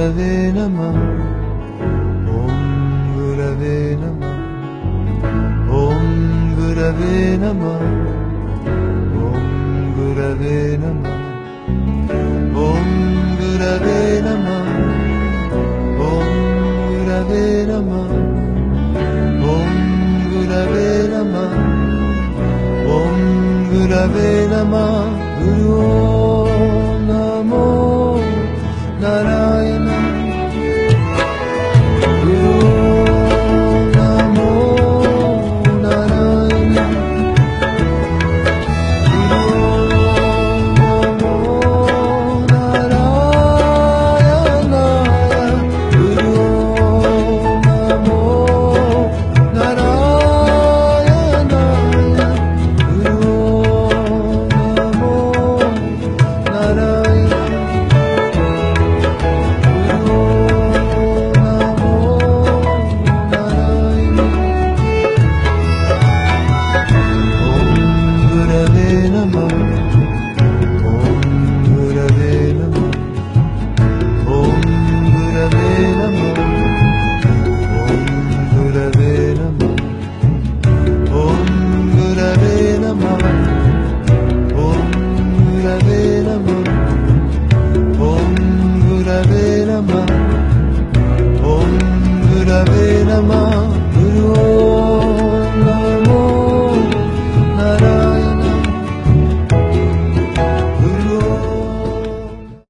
गुरवे नमः ॐ गुरवे नमः ॐ गुरवे नमः ॐ गुरवे नमः ॐ गुरवे नमः ॐ गुरवे नमः ॐ गुरवे नमः ॐ गुरवे नमः गुरो नमो नारायण गुरो नमो नारायण गुरो नमो नारायण गुरो नमो नारायण गुरो नमो नारायण Om Gurave Namah